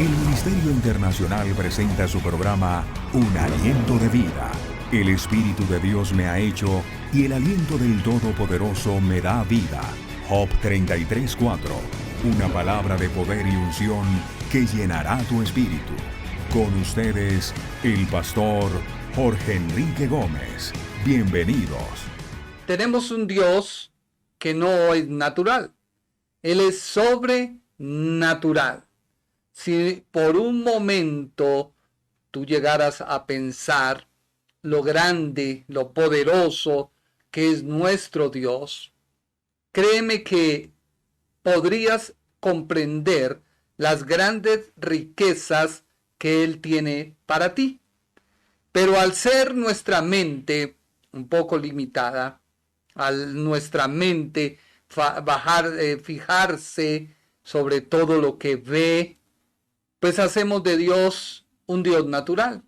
El Ministerio Internacional presenta su programa Un Aliento de Vida. El Espíritu de Dios me ha hecho y el aliento del Todopoderoso me da vida. Job 33:4. Una palabra de poder y unción que llenará tu espíritu. Con ustedes, el pastor Jorge Enrique Gómez. Bienvenidos. Tenemos un Dios que no es natural. Él es sobrenatural. Si por un momento tú llegaras a pensar lo grande, lo poderoso que es nuestro Dios, créeme que podrías comprender las grandes riquezas que Él tiene para ti. Pero al ser nuestra mente un poco limitada, al nuestra mente fijarse sobre todo lo que ve, pues hacemos de Dios un Dios natural.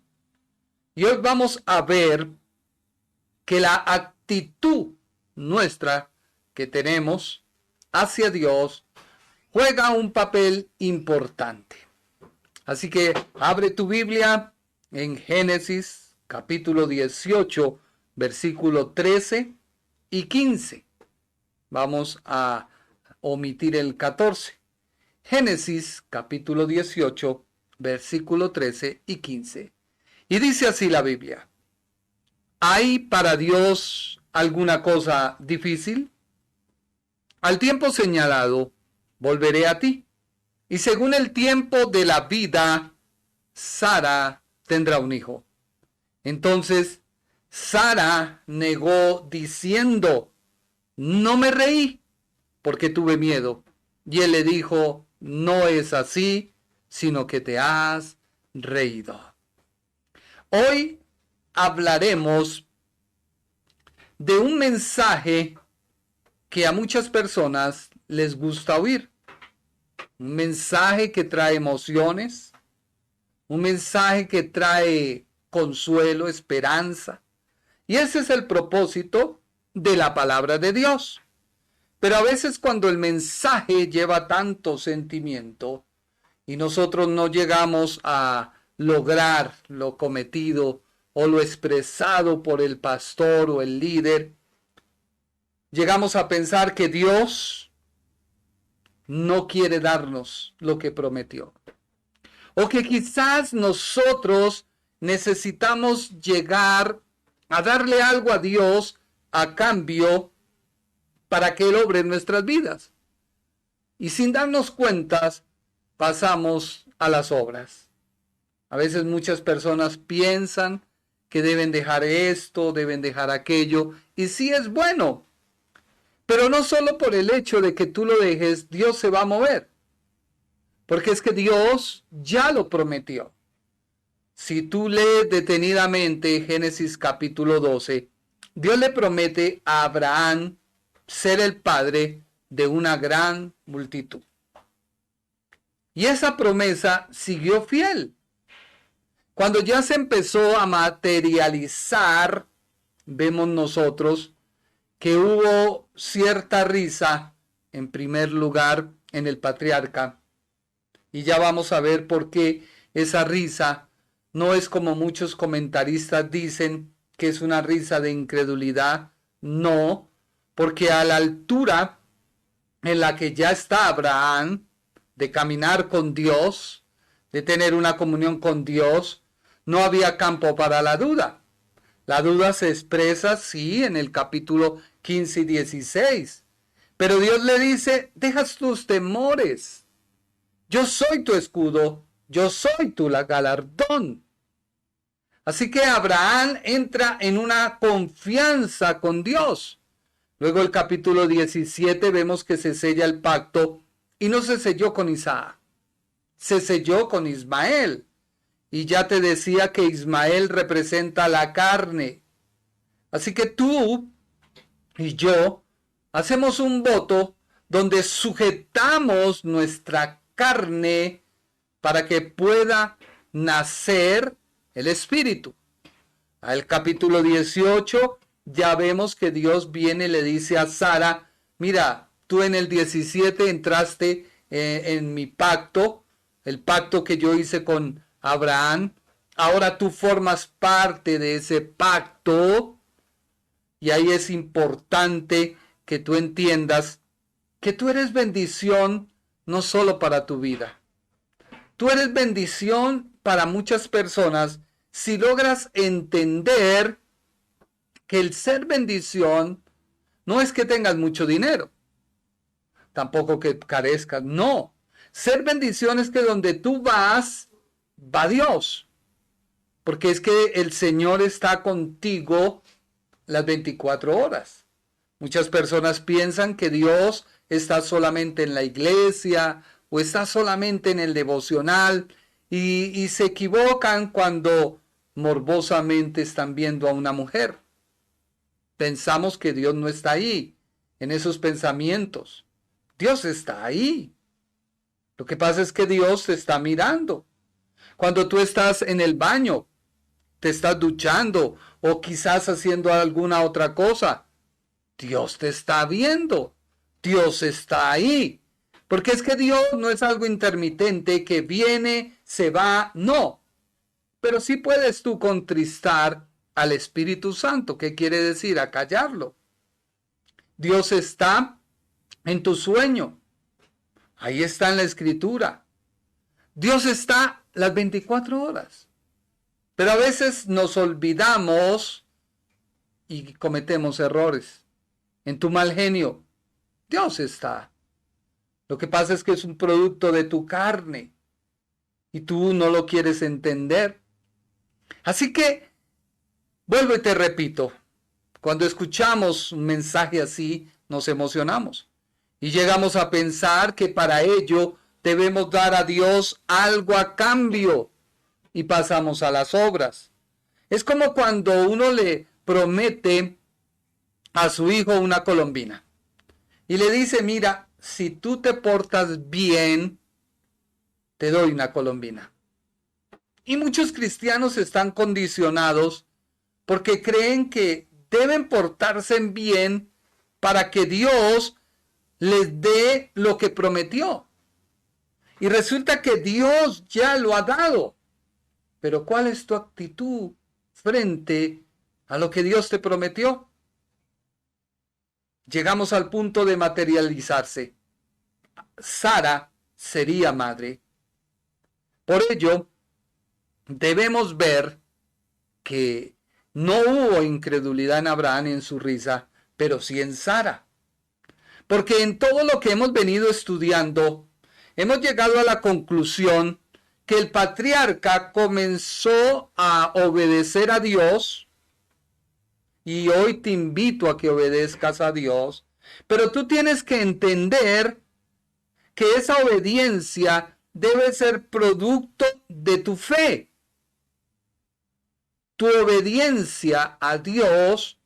Y hoy vamos a ver que la actitud nuestra que tenemos hacia Dios juega un papel importante. Así que abre tu Biblia en Génesis capítulo 18, versículo 13 y 15. Vamos a omitir el 14. Génesis capítulo 18, versículo 13 y 15. Y dice así la Biblia: ¿hay para Dios alguna cosa difícil? Al tiempo señalado volveré a ti, y según el tiempo de la vida, Sara tendrá un hijo. Entonces Sara negó diciendo: no me reí, porque tuve miedo. Y él le dijo: no es así, sino que te has reído. Hoy hablaremos de un mensaje que a muchas personas les gusta oír. Un mensaje que trae emociones, un mensaje que trae consuelo, esperanza. Y ese es el propósito de la palabra de Dios. Pero a veces cuando el mensaje lleva tanto sentimiento y nosotros no llegamos a lograr lo cometido o lo expresado por el pastor o el líder, llegamos a pensar que Dios no quiere darnos lo que prometió. O que quizás nosotros necesitamos llegar a darle algo a Dios a cambio para que Él obre en nuestras vidas. Y sin darnos cuentas, pasamos a las obras. A veces muchas personas piensan que deben dejar esto, deben dejar aquello, y sí es bueno. Pero no solo por el hecho de que tú lo dejes, Dios se va a mover. Porque es que Dios ya lo prometió. Si tú lees detenidamente Génesis capítulo 12, Dios le promete a Abraham ser el padre de una gran multitud. Y esa promesa siguió fiel. Cuando ya se empezó a materializar, vemos nosotros que hubo cierta risa, en primer lugar, en el patriarca. Y ya vamos a ver por qué esa risa no es como muchos comentaristas dicen, que es una risa de incredulidad. No, porque a la altura en la que ya está Abraham, de caminar con Dios, de tener una comunión con Dios, no había campo para la duda. La duda se expresa, sí, en el capítulo 15 y 16. Pero Dios le dice: dejas tus temores. Yo soy tu escudo, yo soy tu galardón. Así que Abraham entra en una confianza con Dios. Luego el capítulo 17 vemos que se sella el pacto y no se selló con Isaac, se selló con Ismael. Y ya te decía que Ismael representa la carne. Así que tú y yo hacemos un voto donde sujetamos nuestra carne para que pueda nacer el Espíritu. Al capítulo 18 ya vemos que Dios viene y le dice a Sara: mira, tú en el 17 entraste en mi pacto, el pacto que yo hice con Abraham, ahora tú formas parte de ese pacto. Y ahí es importante que tú entiendas que tú eres bendición no solo para tu vida. Tú eres bendición para muchas personas si logras entender que el ser bendición no es que tengas mucho dinero, tampoco que carezcas, no. Ser bendición es que donde tú vas, va Dios, porque es que el Señor está contigo las 24 horas. Muchas personas piensan que Dios está solamente en la iglesia o está solamente en el devocional y se equivocan cuando morbosamente están viendo a una mujer. Pensamos que Dios no está ahí, en esos pensamientos. Dios está ahí. Lo que pasa es que Dios te está mirando. Cuando tú estás en el baño, te estás duchando o quizás haciendo alguna otra cosa, Dios te está viendo. Dios está ahí. Porque es que Dios no es algo intermitente que viene, se va, no. Pero sí puedes tú contristar al Espíritu Santo. ¿Qué quiere decir? Acallarlo. Dios está en tu sueño. Ahí está en la Escritura. Dios está las 24 horas. Pero a veces nos olvidamos y cometemos errores. En tu mal genio, Dios está. Lo que pasa es que es un producto de tu carne y tú no lo quieres entender. Así que, vuelvo y te repito, cuando escuchamos un mensaje así, nos emocionamos y llegamos a pensar que para ello debemos dar a Dios algo a cambio y pasamos a las obras. Es como cuando uno le promete a su hijo una colombina y le dice, mira, si tú te portas bien, te doy una colombina. Y muchos cristianos están condicionados porque creen que deben portarse bien para que Dios les dé lo que prometió. Y resulta que Dios ya lo ha dado. Pero ¿cuál es tu actitud frente a lo que Dios te prometió? Llegamos al punto de materializarse. Sara sería madre. Por ello, debemos ver que no hubo incredulidad en Abraham en su risa, pero sí en Sara. Porque en todo lo que hemos venido estudiando, hemos llegado a la conclusión que el patriarca comenzó a obedecer a Dios, y hoy te invito a que obedezcas a Dios, pero tú tienes que entender que esa obediencia debe ser producto de tu fe. Tu obediencia a Dios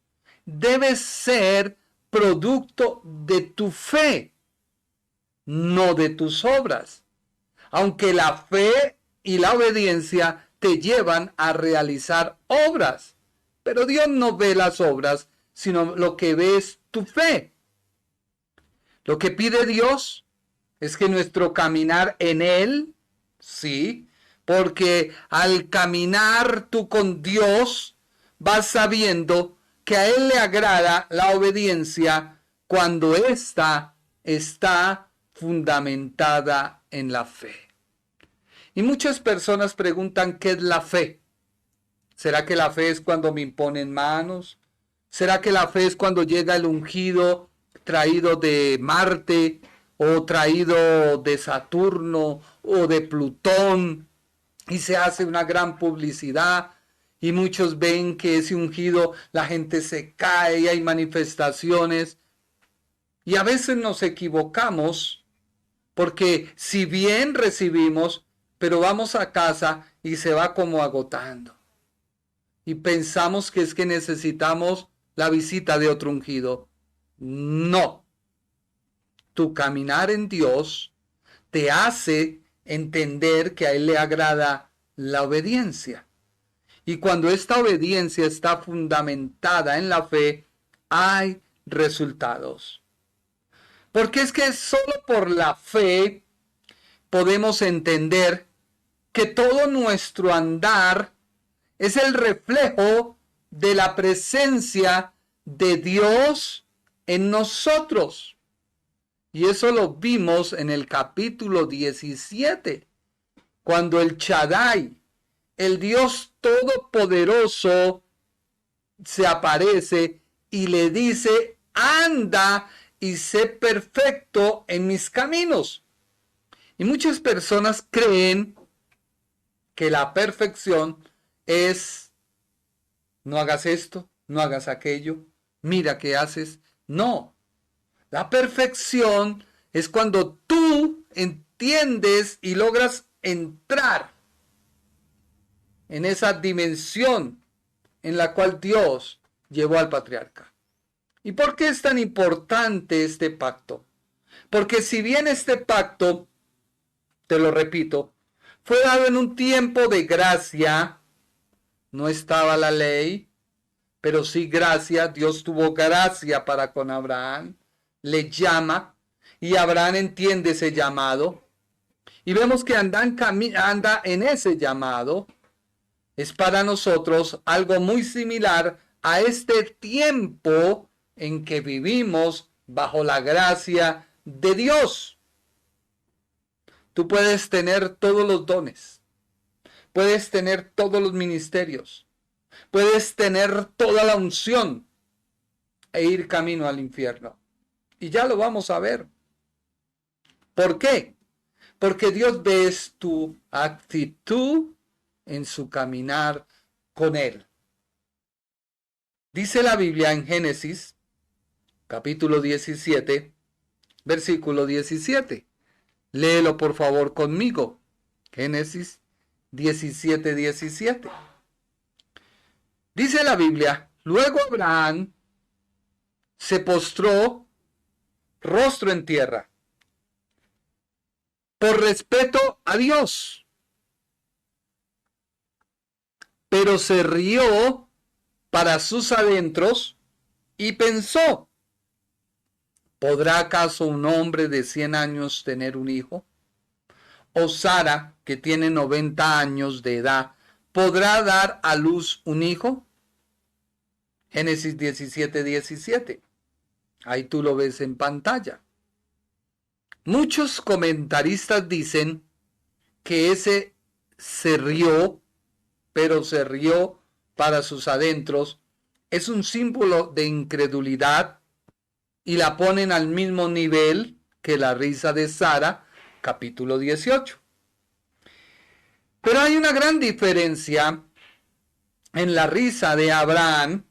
debe ser producto de tu fe, no de tus obras. Aunque la fe y la obediencia te llevan a realizar obras. Pero Dios no ve las obras, sino lo que ve es tu fe. Lo que pide Dios es que nuestro caminar en Él, sí, porque al caminar tú con Dios, vas sabiendo que a Él le agrada la obediencia cuando ésta está fundamentada en la fe. Y muchas personas preguntan, ¿qué es la fe? ¿Será que la fe es cuando me imponen manos? ¿Será que la fe es cuando llega el ungido traído de Marte o traído de Saturno o de Plutón y se hace una gran publicidad y muchos ven que ese ungido la gente se cae y hay manifestaciones? Y a veces nos equivocamos porque si bien recibimos, pero vamos a casa y se va como agotando. Y pensamos que es que necesitamos la visita de otro ungido. No. Tu caminar en Dios te hace entender que a Él le agrada la obediencia. Y cuando esta obediencia está fundamentada en la fe, hay resultados. Porque es que solo por la fe podemos entender que todo nuestro andar es el reflejo de la presencia de Dios en nosotros. Y eso lo vimos en el capítulo 17, cuando el Shaddai, el Dios Todopoderoso, se aparece y le dice: anda y sé perfecto en mis caminos. Y muchas personas creen que la perfección es: no hagas esto, no hagas aquello, mira qué haces. No, la perfección es cuando tú entiendes y logras entrar en esa dimensión en la cual Dios llevó al patriarca. ¿Y por qué es tan importante este pacto? Porque si bien este pacto, te lo repito, fue dado en un tiempo de gracia, no estaba la ley, pero sí gracia. Dios tuvo gracia para con Abraham, le llama y Abraham entiende ese llamado. Y vemos que anda en ese llamado. Es para nosotros algo muy similar a este tiempo en que vivimos bajo la gracia de Dios. Tú puedes tener todos los dones, puedes tener todos los ministerios, puedes tener toda la unción e ir camino al infierno. Y ya lo vamos a ver. ¿Por qué? Porque Dios ve tu actitud en su caminar con Él. Dice la Biblia en Génesis, capítulo 17, versículo 17. Léelo por favor conmigo. Génesis 17, 17. Dice la Biblia: luego Abraham se postró rostro en tierra, por respeto a Dios, pero se rió para sus adentros y pensó: ¿podrá acaso un hombre de 100 años tener un hijo? ¿O Sara, que tiene 90 años de edad, podrá dar a luz un hijo? Génesis 17, 17. Ahí tú lo ves en pantalla. Muchos comentaristas dicen que ese se rió, pero se rió para sus adentros, es un símbolo de incredulidad y la ponen al mismo nivel que la risa de Sara, capítulo 18. Pero hay una gran diferencia en la risa de Abraham,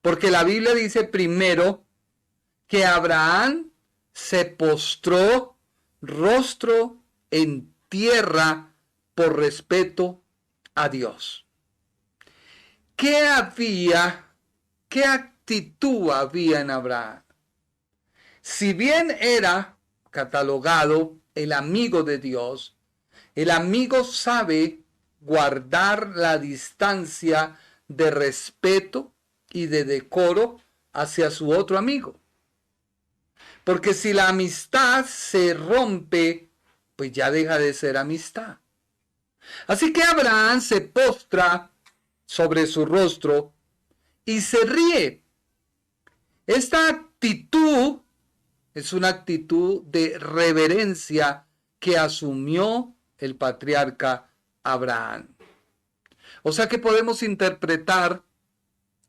porque la Biblia dice primero que Abraham se postró rostro en tierra por respeto a Dios. ¿Qué actitud había en Abraham? Si bien era catalogado el amigo de Dios, el amigo sabe guardar la distancia de respeto y de decoro hacia su otro amigo. Porque si la amistad se rompe, pues ya deja de ser amistad. Así que Abraham se postra sobre su rostro y se ríe. Esta actitud es una actitud de reverencia que asumió el patriarca Abraham. O sea que podemos interpretar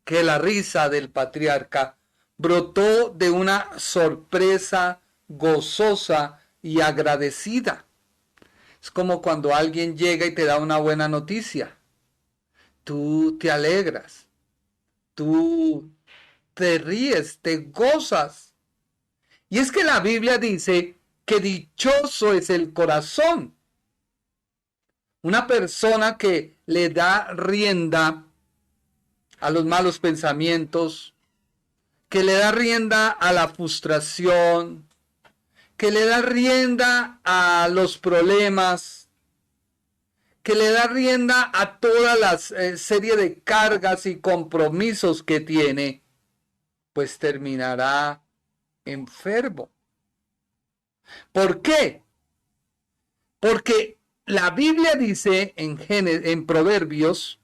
que la risa del patriarca brotó de una sorpresa gozosa y agradecida. Es como cuando alguien llega y te da una buena noticia. Tú te alegras, tú te ríes, te gozas. Y es que la Biblia dice que dichoso es el corazón. Una persona que le da rienda a los malos pensamientos, que le da rienda a la frustración, que le da rienda a los problemas, que le da rienda a toda la serie de cargas y compromisos que tiene, pues terminará enfermo. ¿Por qué? Porque la Biblia dice en Proverbios,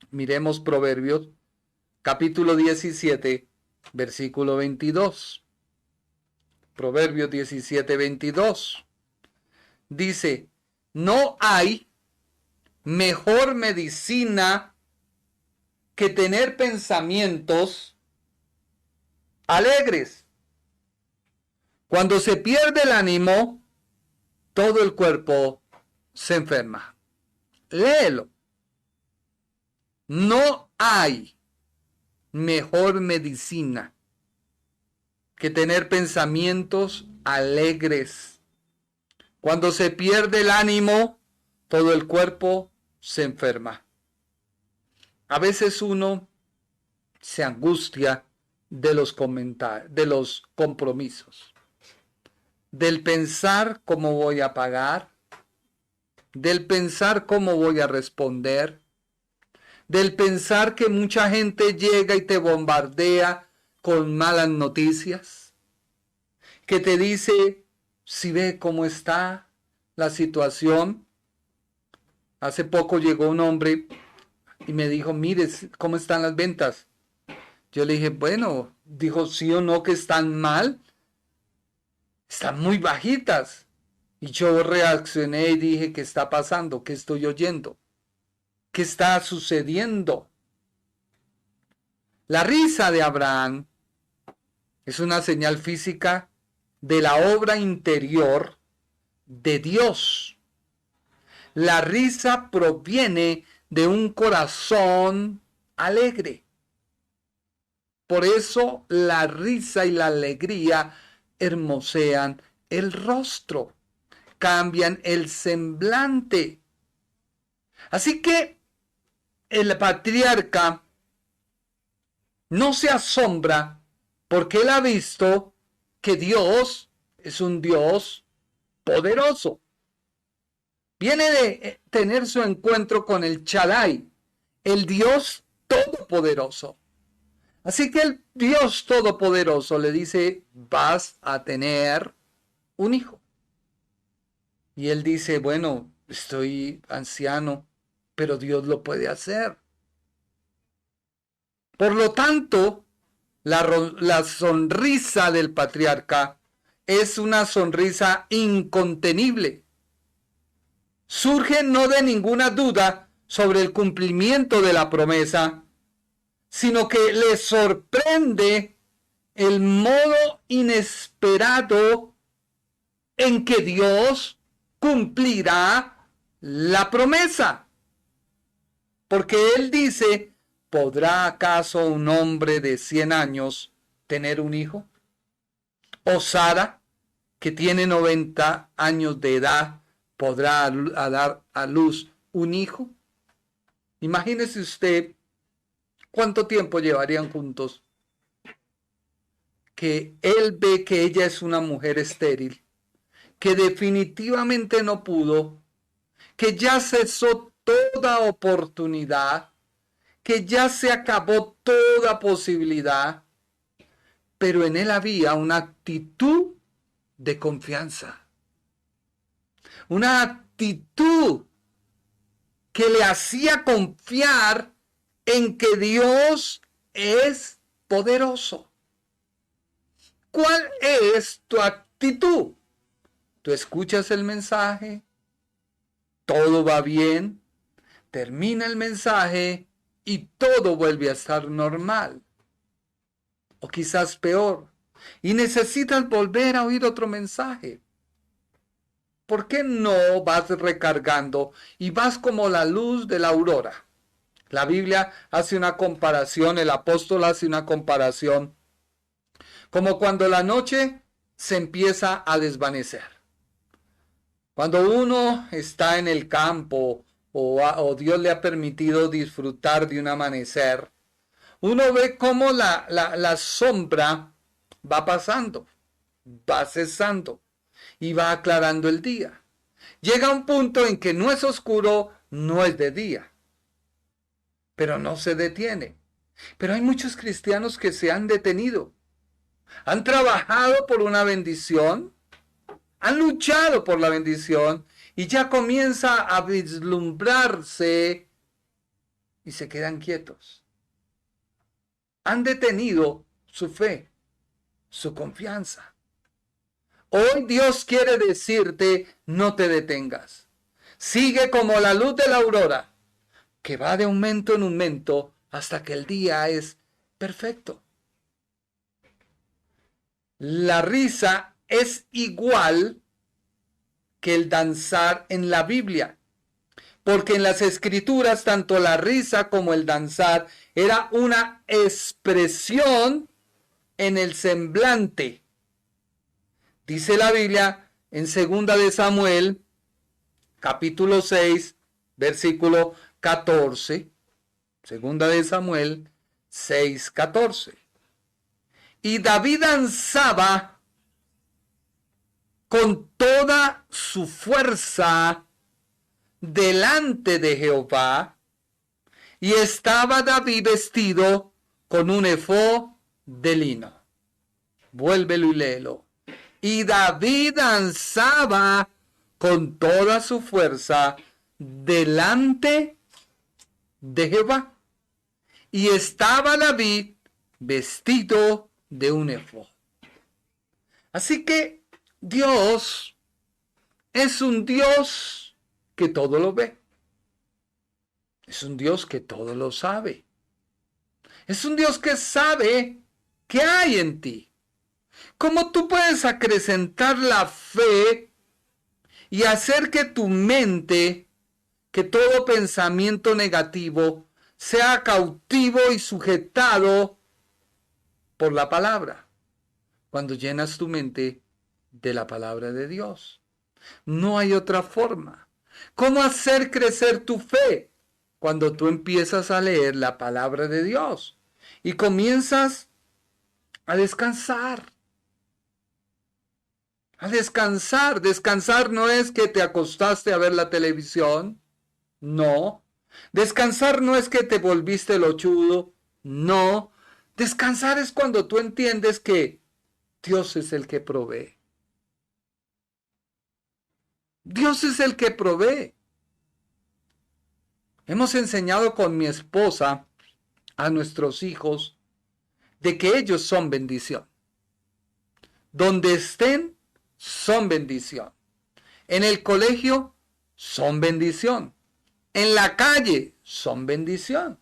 miremos Proverbios, capítulo 17, versículo 22. Proverbios 17, 22. Dice, no hay mejor medicina que tener pensamientos alegres. Cuando se pierde el ánimo, todo el cuerpo se enferma. Léelo. No hay mejor medicina que tener pensamientos alegres. Cuando se pierde el ánimo, todo el cuerpo se enferma. A veces uno se angustia de los comentarios, de los compromisos, del pensar cómo voy a pagar, del pensar cómo voy a responder, del pensar que mucha gente llega y te bombardea con malas noticias, que te dice, si ve cómo está la situación. Hace poco llegó un hombre y me dijo, mire, ¿cómo están las ventas? Yo le dije, bueno, dijo, sí o no que están mal, están muy bajitas. Y yo reaccioné y dije, ¿qué está pasando? ¿Qué estoy oyendo? ¿Qué está sucediendo? La risa de Abraham es una señal física de la obra interior de Dios. La risa proviene de un corazón alegre. Por eso la risa y la alegría hermosean el rostro, cambian el semblante. Así que el patriarca no se asombra porque él ha visto que Dios es un Dios poderoso. Viene de tener su encuentro con el Shaddai, el Dios todopoderoso. Así que el Dios todopoderoso le dice, vas a tener un hijo. Y él dice, bueno, estoy anciano, pero Dios lo puede hacer. Por lo tanto, la sonrisa del patriarca es una sonrisa incontenible. Surge no de ninguna duda sobre el cumplimiento de la promesa, sino que le sorprende el modo inesperado en que Dios cumplirá la promesa. Porque él dice, ¿podrá acaso un hombre de 100 años tener un hijo? ¿O Sara, que tiene 90 años de edad, podrá dar a luz un hijo? Imagínese usted cuánto tiempo llevarían juntos. Que él ve que ella es una mujer estéril, que definitivamente no pudo, que ya cesó toda oportunidad, que ya se acabó toda posibilidad, pero en él había una actitud de confianza, una actitud que le hacía confiar en que Dios es poderoso. ¿Cuál es tu actitud? ¿Tú escuchas el mensaje? ¿Todo va bien? Termina el mensaje y todo vuelve a estar normal. O quizás peor. Y necesitas volver a oír otro mensaje. ¿Por qué no vas recargando y vas como la luz de la aurora? La Biblia hace una comparación, el apóstol hace una comparación, como cuando la noche se empieza a desvanecer. Cuando uno está en el campo o Dios le ha permitido disfrutar de un amanecer, uno ve cómo la sombra va pasando, va cesando y va aclarando el día. Llega un punto en que no es oscuro, no es de día, pero no se detiene. Pero hay muchos cristianos que se han detenido. Han trabajado por una bendición, han luchado por la bendición y ya comienza a vislumbrarse y se quedan quietos. Han detenido su fe, su confianza. Hoy Dios quiere decirte, no te detengas. Sigue como la luz de la aurora, que va de aumento en aumento hasta que el día es perfecto. La risa es igual que el danzar en la Biblia, porque en las Escrituras tanto la risa como el danzar era una expresión en el semblante. Dice la Biblia en 2 de Samuel, capítulo 6, versículo 14. 2 de Samuel 6, 14. Y David danzaba con toda su fuerza delante de Jehová, y estaba David vestido con un efod de lino. Vuélvelo y léelo. Y David danzaba con toda su fuerza delante de Jehová, y estaba David vestido de un efod. Así que Dios es un Dios que todo lo ve. Es un Dios que todo lo sabe. Es un Dios que sabe qué hay en ti. ¿Cómo tú puedes acrecentar la fe y hacer que tu mente, que todo pensamiento negativo, sea cautivo y sujetado por la palabra? Cuando llenas tu mente de la palabra de Dios. No hay otra forma. ¿Cómo hacer crecer tu fe? Cuando tú empiezas a leer la palabra de Dios y comienzas a descansar. A descansar. Descansar no es que te acostaste a ver la televisión. No. Descansar no es que te volviste lochudo. No. Descansar es cuando tú entiendes que Dios es el que provee. Dios es el que provee. Hemos enseñado con mi esposa a nuestros hijos de que ellos son bendición. Donde estén, son bendición. En el colegio, son bendición. En la calle, son bendición.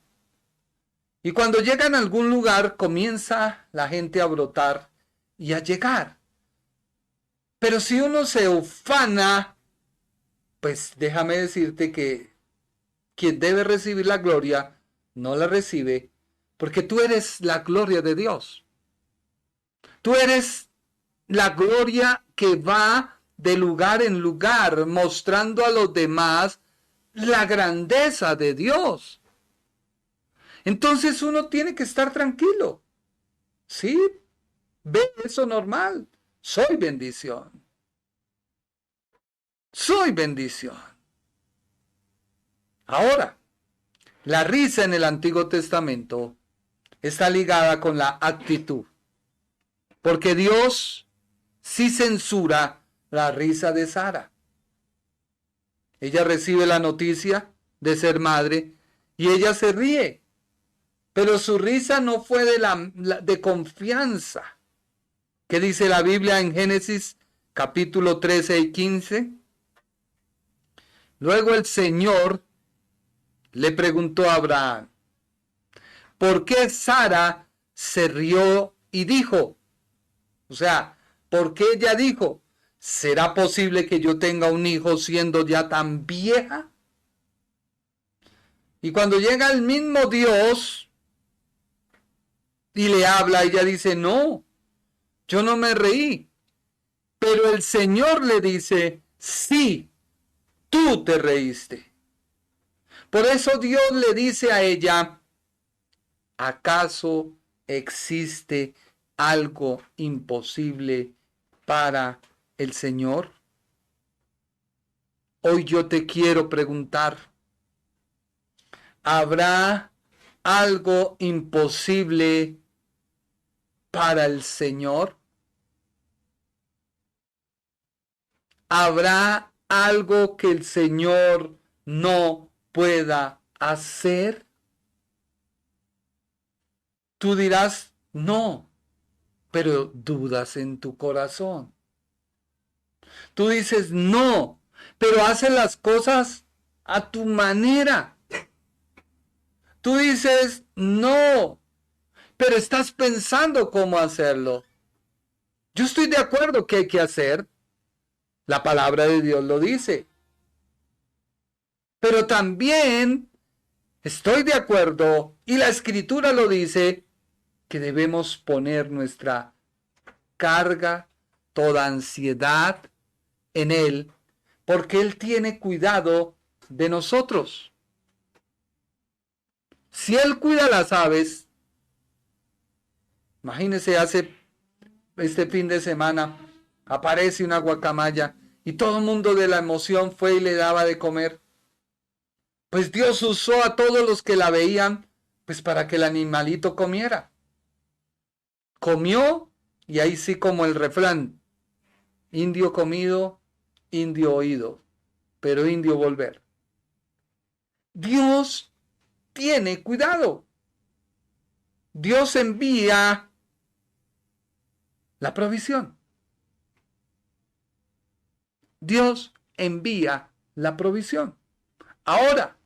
Y cuando llegan a algún lugar, comienza la gente a brotar y a llegar. Pero si uno se ufana, pues déjame decirte que quien debe recibir la gloria no la recibe, porque tú eres la gloria de Dios. Tú eres la gloria que va de lugar en lugar, mostrando a los demás la grandeza de Dios. Entonces uno tiene que estar tranquilo. ¿Sí? Ve eso normal. Soy bendición. Soy bendición. Ahora, la risa en el Antiguo Testamento está ligada con la actitud. Porque Dios sí censura la risa de Sara. Ella recibe la noticia de ser madre y ella se ríe. Pero su risa no fue de confianza. ¿Qué dice la Biblia en Génesis capítulo 13 y 15? Luego el Señor le preguntó a Abraham, ¿por qué Sara se rió y dijo? O sea, ¿por qué ella dijo, ¿será posible que yo tenga un hijo siendo ya tan vieja? Y cuando llega el mismo Dios y le habla, ella dice, no, yo no me reí. Pero el Señor le dice, sí, tú te reíste. Por eso Dios le dice a ella, ¿acaso existe algo imposible para el Señor? Hoy yo te quiero preguntar, ¿habrá algo imposible para el Señor? ¿Habrá algo que el Señor no pueda hacer? Tú dirás, no, pero dudas en tu corazón. Tú dices, no, pero haces las cosas a tu manera. Tú dices, no, pero estás pensando cómo hacerlo. Yo estoy de acuerdo que hay que hacer. La palabra de Dios lo dice. Pero también estoy de acuerdo, y la Escritura lo dice, que debemos poner nuestra carga, toda ansiedad en Él, porque Él tiene cuidado de nosotros. Si Él cuida las aves, imagínense, hace este fin de semana aparece una guacamaya y todo el mundo de la emoción fue y le daba de comer. Pues Dios usó a todos los que la veían, pues para que el animalito comiera. Comió, y ahí sí, como el refrán, indio comido, indio oído, pero indio volver. Dios tiene cuidado. Dios envía la provisión. Dios envía la provisión. Ahora,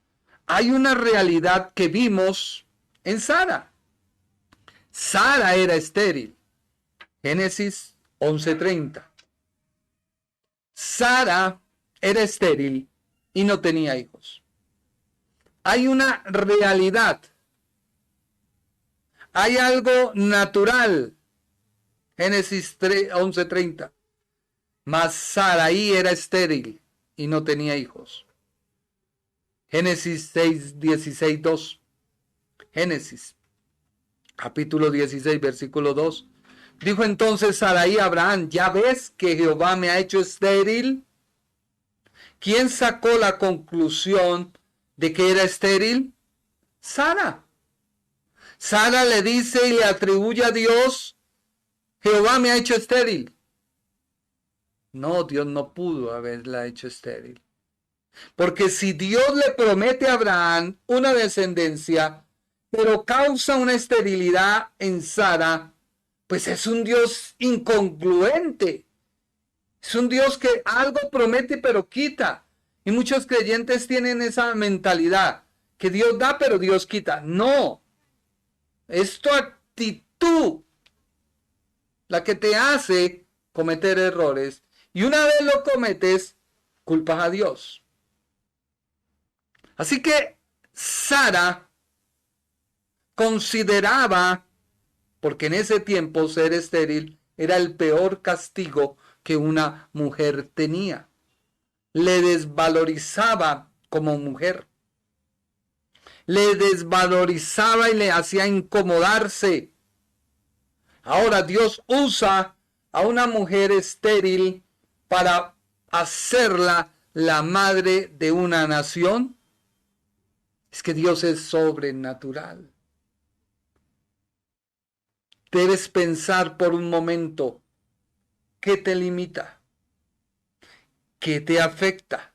hay una realidad que vimos en Sara. Sara era estéril. Génesis 11:30. Sara era estéril y no tenía hijos. Hay una realidad. Hay algo natural. Génesis 11:30. Mas Saraí era estéril y no tenía hijos. Génesis 6:16-2. Génesis, capítulo 16, versículo 2. Dijo entonces Saraí a Abraham, ¿ya ves que Jehová me ha hecho estéril? ¿Quién sacó la conclusión de que era estéril? Sara. Sara le dice y le atribuye a Dios, Jehová me ha hecho estéril. No, Dios no pudo haberla hecho estéril. Porque si Dios le promete a Abraham una descendencia, pero causa una esterilidad en Sara, pues es un Dios incongruente. Es un Dios que algo promete pero quita. Y muchos creyentes tienen esa mentalidad, que Dios da pero Dios quita. No, es tu actitud la que te hace cometer errores. Y una vez lo cometes, culpas a Dios. Así que Sara consideraba, porque en ese tiempo ser estéril era el peor castigo que una mujer tenía. Le desvalorizaba como mujer. Le desvalorizaba y le hacía incomodarse. Ahora Dios usa a una mujer estéril para hacerla la madre de una nación. Es que Dios es sobrenatural. Debes pensar por un momento, ¿qué te limita? ¿Qué te afecta?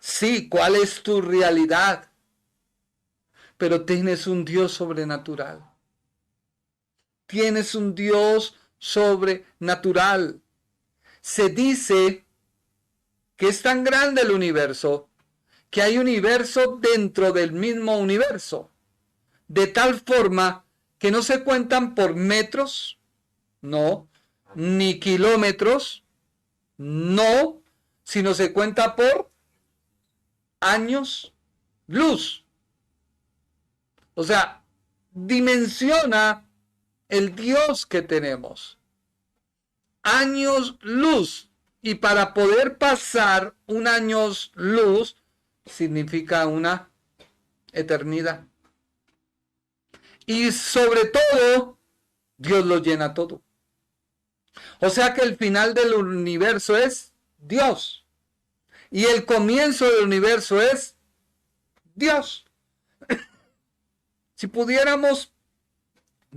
Sí, ¿cuál es tu realidad? Pero tienes un Dios sobrenatural. Tienes un Dios sobrenatural. Se dice que es tan grande el universo que hay universo dentro del mismo universo, de tal forma que no se cuentan por metros, no, ni kilómetros, no, sino se cuenta por años luz. O sea, dimensiona el Dios que tenemos. Años luz. Y para poder pasar un años luz significa una eternidad. Y sobre todo, Dios lo llena todo. O sea que el final del universo es Dios. Y el comienzo del universo es Dios. Si pudiéramos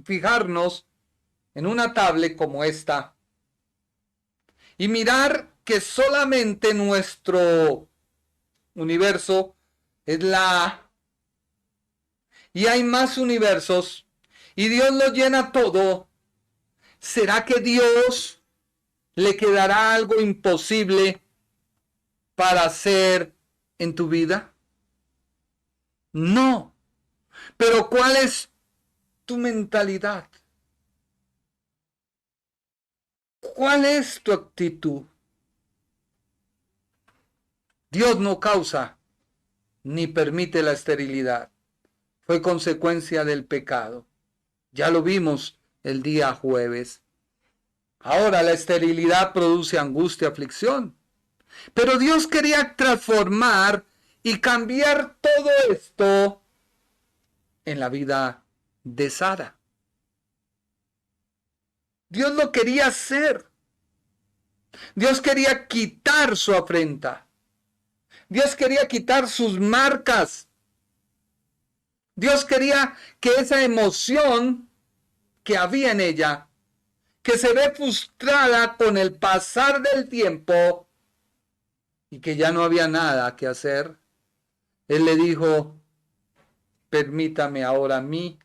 fijarnos en una tablet como esta y mirar que solamente nuestro universo es la A, y hay más universos, y Dios lo llena todo, ¿será que Dios le quedará algo imposible para hacer en tu vida? No. Pero ¿cuál es tu mentalidad? ¿Cuál es tu actitud? Dios no causa ni permite la esterilidad. Fue consecuencia del pecado. Ya lo vimos el día jueves. Ahora la esterilidad produce angustia, aflicción. Pero Dios quería transformar y cambiar todo esto en la vida de Sara. Dios lo quería hacer. Dios quería quitar su afrenta. Dios quería quitar sus marcas. Dios quería que esa emoción que había en ella, que se ve frustrada con el pasar del tiempo y que ya no había nada que hacer, Él le dijo, permítame ahora a mí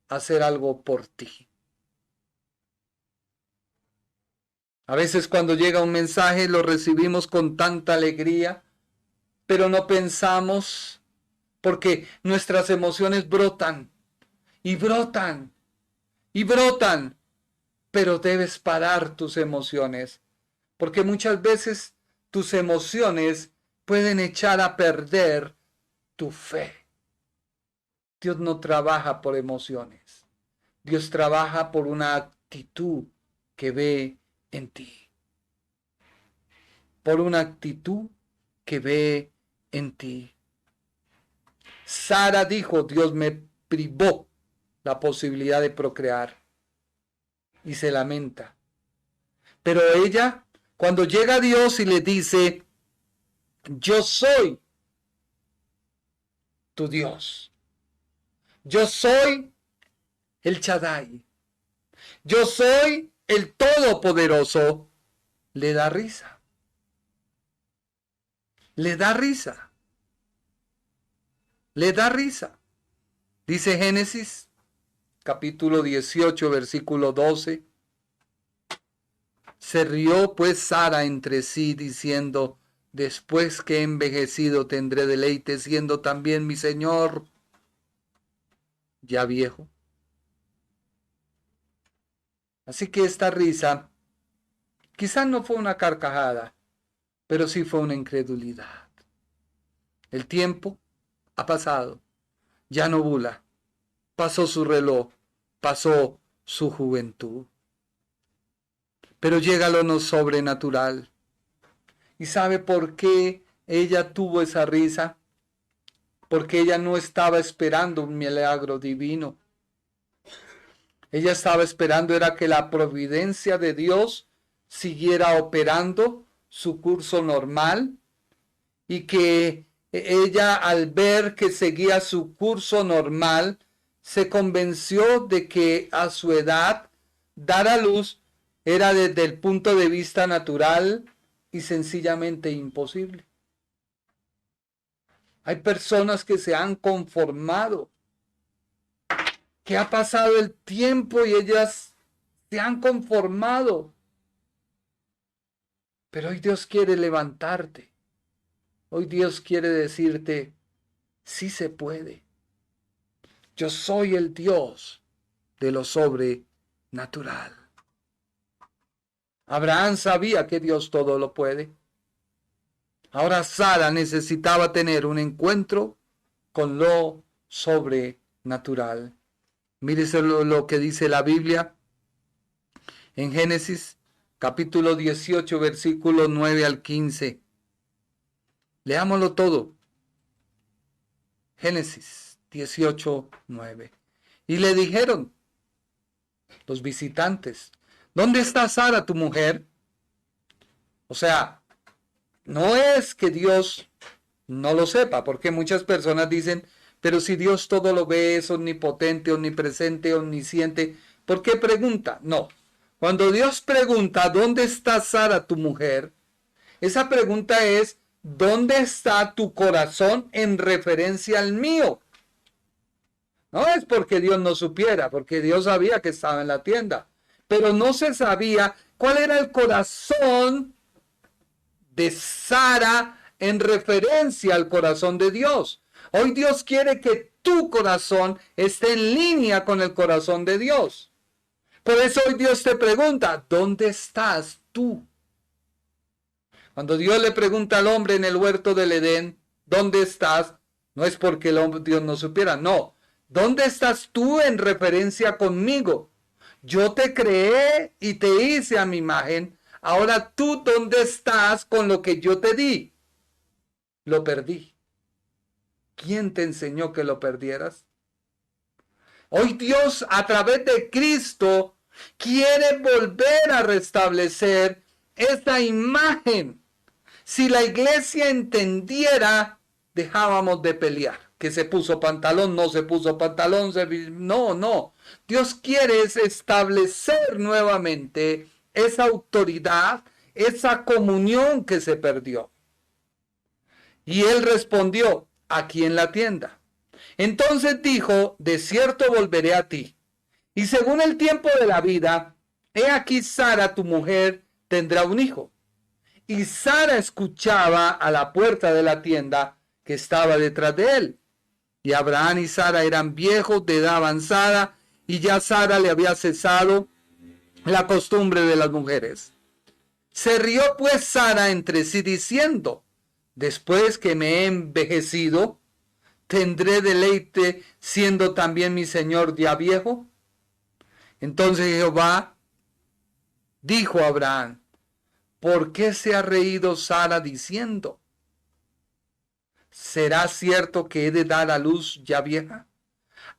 hacer algo por ti. A veces cuando llega un mensaje lo recibimos con tanta alegría, pero no pensamos porque nuestras emociones brotan y brotan y brotan, pero debes parar tus emociones, porque muchas veces tus emociones pueden echar a perder tu fe. Dios no trabaja por emociones. Dios trabaja por una actitud que ve en ti. Por una actitud que ve en ti. Sara dijo, Dios me privó la posibilidad de procrear. Y se lamenta. Pero ella, cuando llega a Dios y le dice, yo soy tu Dios. Yo soy el Shaddai. Yo soy el Todopoderoso. Le da risa. Le da risa. Le da risa. Dice Génesis, capítulo 18, versículo 12. Se rió pues Sara entre sí, diciendo, después que he envejecido tendré deleite, siendo también mi Señor ya viejo. Así que esta risa quizás no fue una carcajada, pero sí fue una incredulidad. El tiempo ha pasado, ya no bula, pasó su reloj, pasó su juventud. Pero llega lo no sobrenatural. ¿Y sabe por qué ella tuvo esa risa? Porque ella no estaba esperando un milagro divino. Ella estaba esperando era que la providencia de Dios siguiera operando su curso normal y que ella, al ver que seguía su curso normal, se convenció de que a su edad dar a luz era desde el punto de vista natural y sencillamente imposible. Hay personas que se han conformado, que ha pasado el tiempo y ellas se han conformado. Pero hoy Dios quiere levantarte. Hoy Dios quiere decirte, sí se puede. Yo soy el Dios de lo sobrenatural. Abraham sabía que Dios todo lo puede. Ahora Sara necesitaba tener un encuentro con lo sobrenatural. Mírese lo que dice la Biblia en Génesis capítulo 18, versículos 9 al 15. Leámoslo todo. Génesis 18, 9. Y le dijeron los visitantes, ¿dónde está Sara, tu mujer? O sea, no es que Dios no lo sepa, porque muchas personas dicen, pero si Dios todo lo ve, es omnipotente, omnipresente, omnisciente, ¿por qué pregunta? No. Cuando Dios pregunta, ¿dónde está Sara, tu mujer? Esa pregunta es, ¿dónde está tu corazón en referencia al mío? No es porque Dios no supiera, porque Dios sabía que estaba en la tienda, pero no se sabía cuál era el corazón de Sara en referencia al corazón de Dios. Hoy Dios quiere que tu corazón esté en línea con el corazón de Dios. Por eso hoy Dios te pregunta, ¿dónde estás tú? Cuando Dios le pregunta al hombre en el huerto del Edén, ¿dónde estás? No es porque Dios no supiera, no. ¿Dónde estás tú en referencia conmigo? Yo te creé y te hice a mi imagen. Ahora tú, ¿dónde estás con lo que yo te di? Lo perdí. ¿Quién te enseñó que lo perdieras? Hoy Dios, a través de Cristo, quiere volver a restablecer esta imagen. Si la iglesia entendiera, dejábamos de pelear. Que se puso pantalón, no se puso pantalón, no. Dios quiere establecer nuevamente esa autoridad, esa comunión que se perdió. Y él respondió, aquí en la tienda. Entonces dijo, de cierto volveré a ti. Y según el tiempo de la vida, he aquí Sara, tu mujer, tendrá un hijo. Y Sara escuchaba a la puerta de la tienda que estaba detrás de él. Y Abraham y Sara eran viejos de edad avanzada, y ya Sara le había cesado la costumbre de las mujeres. Se rió pues Sara entre sí diciendo, después que me he envejecido, ¿tendré deleite siendo también mi señor ya viejo? Entonces Jehová dijo a Abraham, ¿por qué se ha reído Sara diciendo, ¿será cierto que he de dar a luz ya vieja?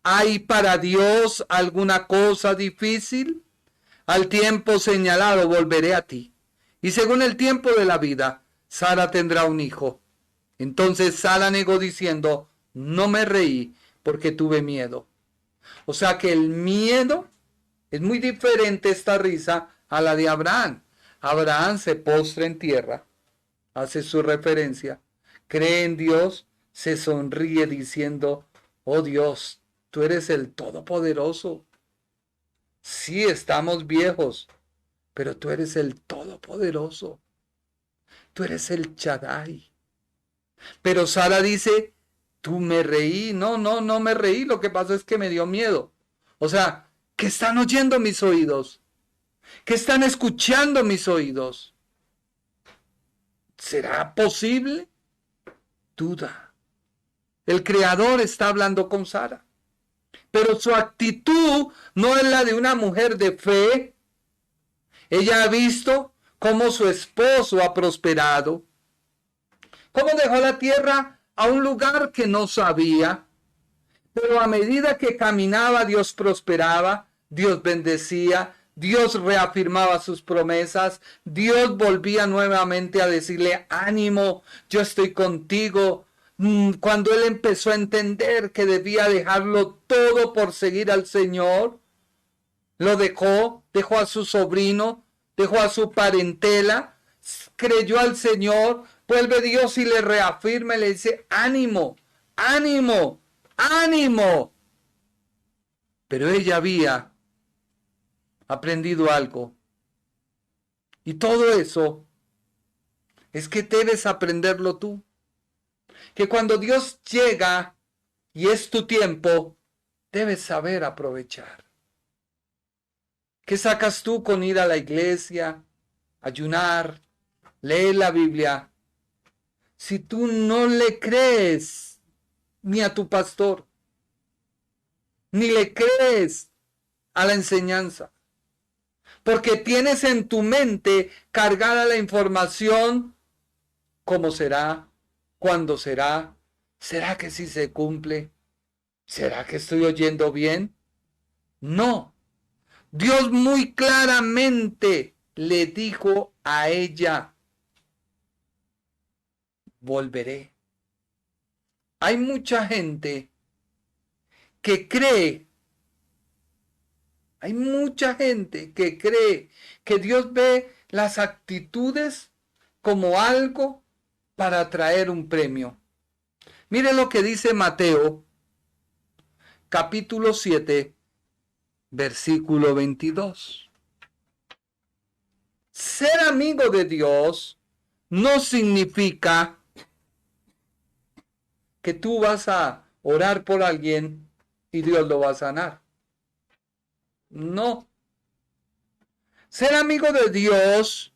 ¿Hay para Dios alguna cosa difícil? Al tiempo señalado volveré a ti. Y según el tiempo de la vida, Sara tendrá un hijo. Entonces Sara negó diciendo, no me reí porque tuve miedo. O sea que el miedo es muy diferente, esta risa, a la de Abraham. Abraham se postra en tierra, hace su referencia, cree en Dios, se sonríe diciendo, oh Dios, tú eres el Todopoderoso. Sí, estamos viejos, pero tú eres el Todopoderoso. Tú eres el Shaddai. Pero Sara dice, tú me reí. No me reí. Lo que pasa es que me dio miedo. O sea, ¿qué están oyendo mis oídos? ¿Qué están escuchando mis oídos? ¿Será posible? Duda. El Creador está hablando con Sara. Pero su actitud no es la de una mujer de fe. Ella ha visto cómo su esposo ha prosperado, cómo dejó la tierra a un lugar que no sabía, pero a medida que caminaba, Dios prosperaba, Dios bendecía, Dios reafirmaba sus promesas, Dios volvía nuevamente a decirle, ánimo, yo estoy contigo. Cuando él empezó a entender que debía dejarlo todo por seguir al Señor, lo dejó a su sobrino, dejó a su parentela, creyó al Señor, vuelve Dios y le reafirma y le dice, ánimo, ánimo, ánimo. Pero ella había aprendido algo. Y todo eso es que debes aprenderlo tú. Que cuando Dios llega y es tu tiempo, debes saber aprovechar. ¿Qué sacas tú con ir a la iglesia, ayunar, leer la Biblia, si tú no le crees ni a tu pastor, ni le crees a la enseñanza? Porque tienes en tu mente cargada la información, ¿cómo será? ¿Cuándo será? ¿Será que sí se cumple? ¿Será que estoy oyendo bien? No. Dios muy claramente le dijo a ella, volveré. Hay mucha gente que cree, que Dios ve las actitudes como algo para traer un premio. Mire lo que dice Mateo, capítulo 7, versículo 22. Ser amigo de Dios no significa que tú vas a orar por alguien y Dios lo va a sanar. No. Ser amigo de Dios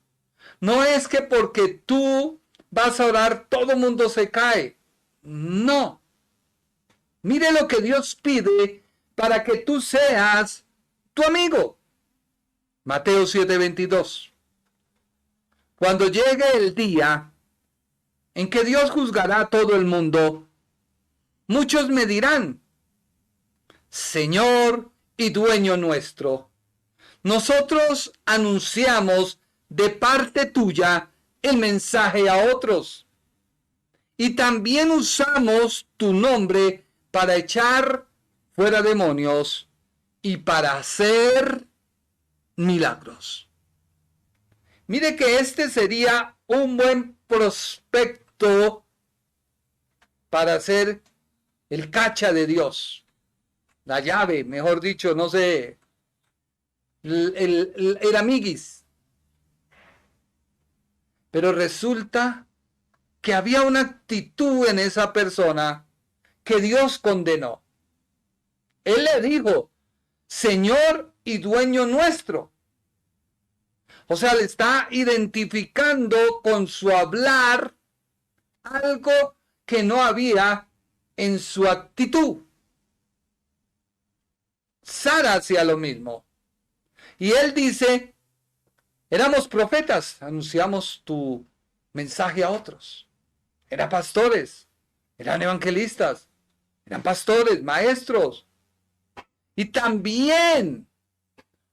no es que porque tú vas a orar todo el mundo se cae. No. Mire lo que Dios pide para que tú seas tu amigo. Mateo 7:22. Cuando llegue el día en que Dios juzgará a todo el mundo, muchos me dirán, Señor y dueño nuestro, nosotros anunciamos de parte tuya el mensaje a otros, y también usamos tu nombre para echar fuera demonios y para hacer milagros. Mire que este sería un buen prospecto para ser el cacha de Dios, la llave, mejor dicho, no sé, el amiguis. Pero resulta que había una actitud en esa persona que Dios condenó. Él le dijo, Señor y dueño nuestro. O sea, le está identificando con su hablar algo que no había en su actitud. Sara hacía lo mismo. Y él dice, éramos profetas, anunciamos tu mensaje a otros. Eran pastores, eran evangelistas, eran pastores, maestros. Y también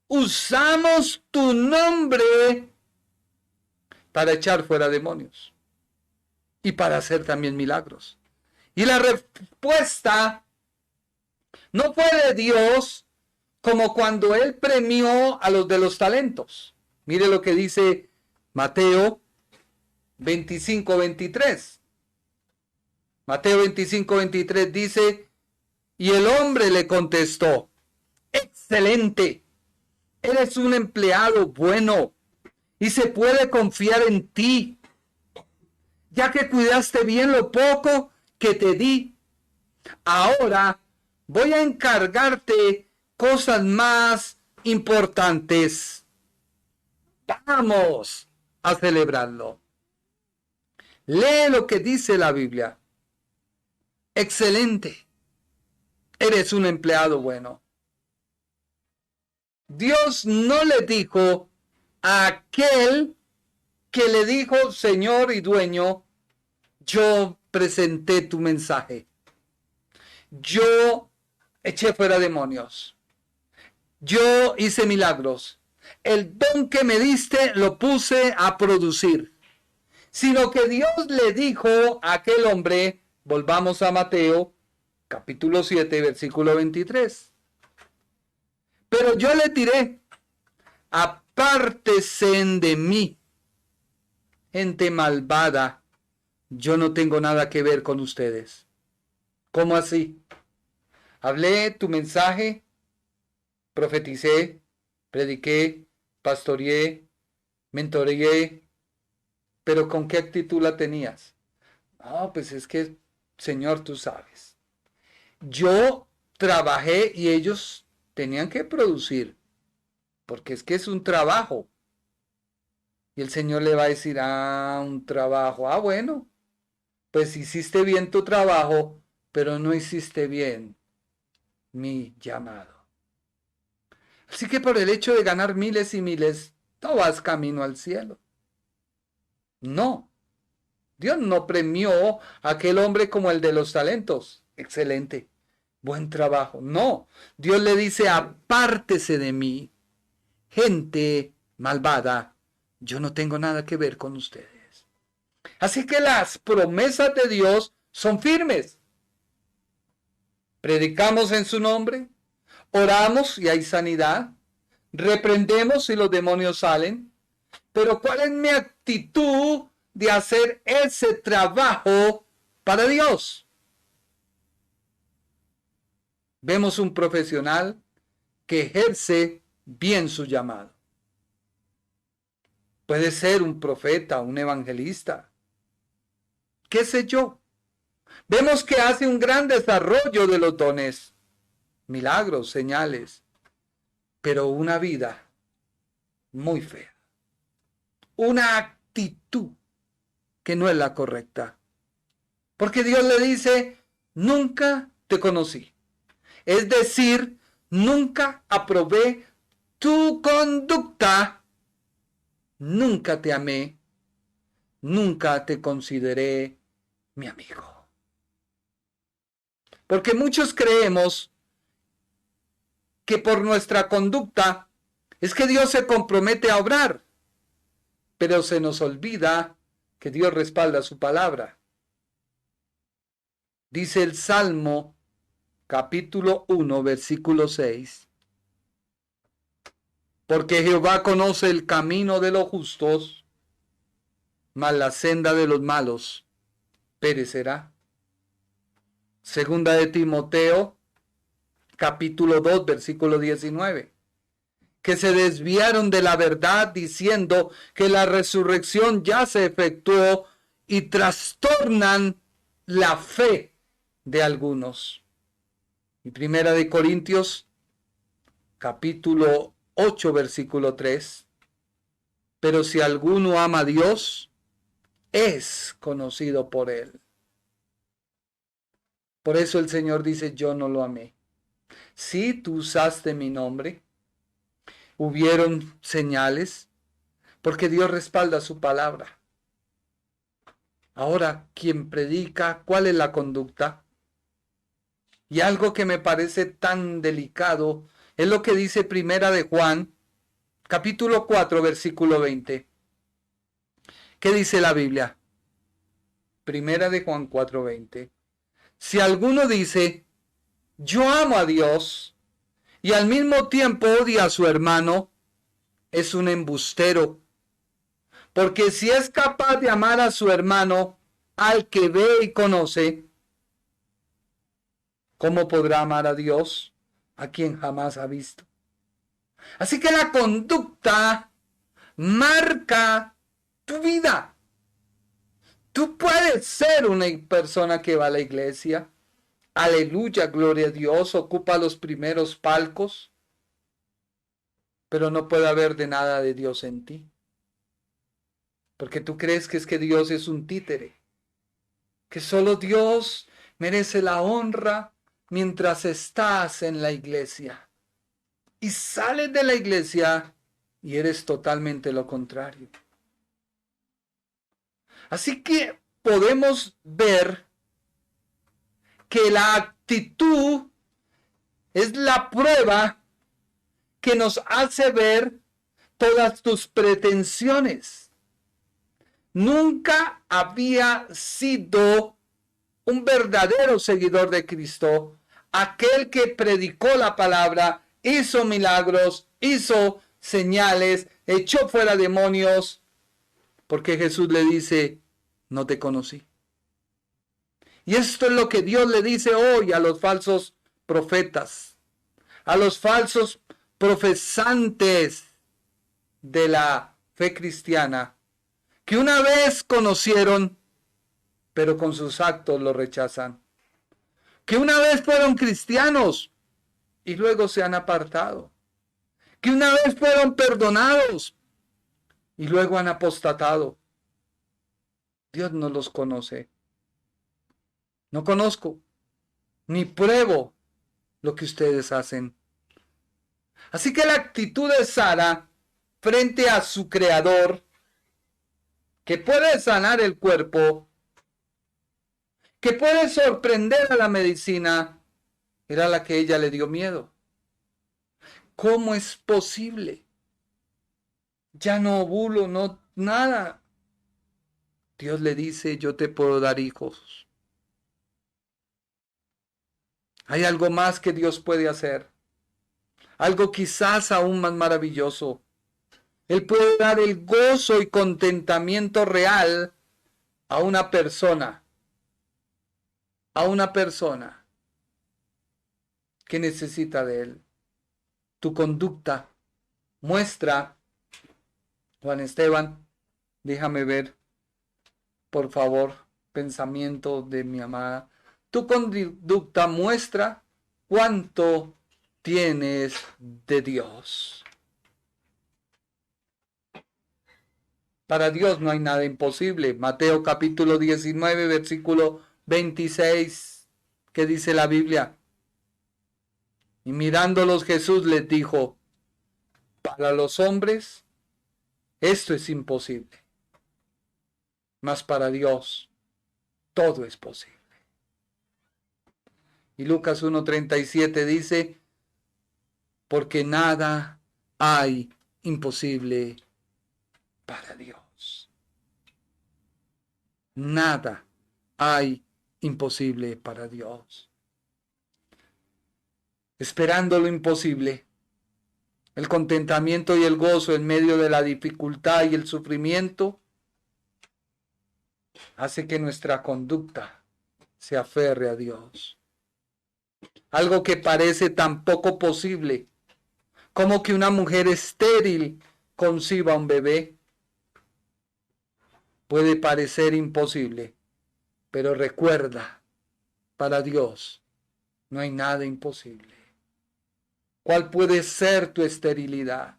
usamos tu nombre para echar fuera demonios y para hacer también milagros. Y la respuesta no fue de Dios como cuando Él premió a los de los talentos. Mire lo que dice Mateo 25:23. Mateo 25:23 dice, y el hombre le contestó, excelente, eres un empleado bueno y se puede confiar en ti, ya que cuidaste bien lo poco que te di. Ahora voy a encargarte cosas más importantes. Vamos a celebrarlo. Lee lo que dice la Biblia. Excelente. Eres un empleado bueno. Dios no le dijo a aquel que le dijo Señor y dueño, yo presenté tu mensaje. Yo eché fuera demonios. Yo hice milagros. El don que me diste lo puse a producir. Sino que Dios le dijo a aquel hombre, volvamos a Mateo, capítulo 7, versículo 23. Pero yo le diré, apártese de mí, gente malvada, yo no tengo nada que ver con ustedes. ¿Cómo así? Hablé tu mensaje, profeticé, prediqué, pastoreé, mentoreé, pero ¿con qué actitud la tenías? No, pues es que, Señor, tú sabes. Yo trabajé y ellos tenían que producir, porque es que es un trabajo. Y el Señor le va a decir, un trabajo. Bueno, pues hiciste bien tu trabajo, pero no hiciste bien mi llamado. Así que por el hecho de ganar miles y miles, no vas camino al cielo. No. Dios no premió a aquel hombre como el de los talentos. Excelente. Buen trabajo. No. Dios le dice, apártese de mí, gente malvada. Yo no tengo nada que ver con ustedes. Así que las promesas de Dios son firmes. Predicamos en su nombre, oramos y hay sanidad, reprendemos y los demonios salen. Pero ¿cuál es mi actitud de hacer ese trabajo para Dios. Vemos un profesional que ejerce bien su llamado. Puede ser un profeta, un evangelista, qué sé yo. Vemos que hace un gran desarrollo de los dones, milagros, señales, pero una vida muy fea, una actitud que no es la correcta. Porque Dios le dice, nunca te conocí. Es decir, nunca aprobé tu conducta, nunca te amé, nunca te consideré mi amigo. Porque muchos creemos que por nuestra conducta es que Dios se compromete a obrar, pero se nos olvida que Dios respalda su palabra. Dice el Salmo capítulo 1, versículo 6. Porque Jehová conoce el camino de los justos, mas la senda de los malos perecerá. Segunda de Timoteo, capítulo 2, versículo 19. Que se desviaron de la verdad diciendo que la resurrección ya se efectuó y trastornan la fe de algunos. Y Primera de Corintios, capítulo 8, versículo 3. Pero si alguno ama a Dios, es conocido por él. Por eso el Señor dice, yo no lo amé. Si tú usaste mi nombre, hubieron señales, porque Dios respalda su palabra. Ahora, quien predica, ¿cuál es la conducta? Y algo que me parece tan delicado es lo que dice Primera de Juan, capítulo 4, versículo 20. ¿Qué dice la Biblia? Primera de Juan 4, 20. Si alguno dice, yo amo a Dios, y al mismo tiempo odia a su hermano, es un embustero. Porque si es capaz de amar a su hermano, al que ve y conoce, ¿cómo podrá amar a Dios, a quien jamás ha visto? Así que la conducta marca tu vida. Tú puedes ser una persona que va a la iglesia, aleluya, gloria a Dios, ocupa los primeros palcos, pero no puede haber de nada de Dios en ti. Porque tú crees que es que Dios es un títere, que solo Dios merece la honra mientras estás en la iglesia. Y sales de la iglesia y eres totalmente lo contrario. Así que podemos ver que la actitud es la prueba que nos hace ver todas tus pretensiones. Nunca había sido un verdadero seguidor de Cristo, aquel que predicó la palabra, hizo milagros, hizo señales, echó fuera demonios, porque Jesús le dice, no te conocí. Y esto es lo que Dios le dice hoy a los falsos profetas, a los falsos profesantes de la fe cristiana, que una vez conocieron, pero con sus actos lo rechazan. Que una vez fueron cristianos y luego se han apartado. Que una vez fueron perdonados y luego han apostatado. Dios no los conoce. No conozco ni pruebo lo que ustedes hacen. Así que la actitud de Sara frente a su creador, que puede sanar el cuerpo, que puede sorprender a la medicina, era la que ella le dio miedo. ¿Cómo es posible? Ya no ovulo, no nada. Dios le dice, yo te puedo dar hijos. Hay algo más que Dios puede hacer. Algo quizás aún más maravilloso. Él puede dar el gozo y contentamiento real a una persona que necesita de él. Tu conducta muestra, Juan Esteban, déjame ver, por favor, pensamiento de mi amada. Tu conducta muestra cuánto tienes de Dios. Para Dios no hay nada imposible. Mateo capítulo 19, versículo 26, ¿qué dice la Biblia? Y mirándolos Jesús les dijo, para los hombres esto es imposible, mas para Dios todo es posible. Y Lucas 1:37 dice, porque nada hay imposible para Dios. Nada hay imposible para Dios. Esperando lo imposible, el contentamiento y el gozo en medio de la dificultad y el sufrimiento hace que nuestra conducta se aferre a Dios. Algo que parece tan poco posible como que una mujer estéril conciba un bebé puede parecer imposible, pero recuerda, para Dios no hay nada imposible. ¿Cuál puede ser tu esterilidad?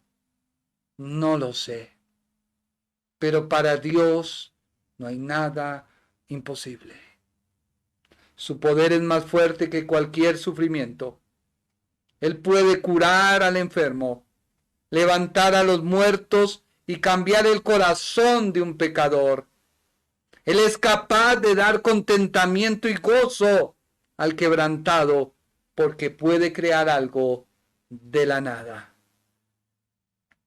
No lo sé. Pero para Dios no hay nada imposible. Su poder es más fuerte que cualquier sufrimiento. Él puede curar al enfermo, levantar a los muertos y cambiar el corazón de un pecador. Él es capaz de dar contentamiento y gozo al quebrantado porque puede crear algo de la nada.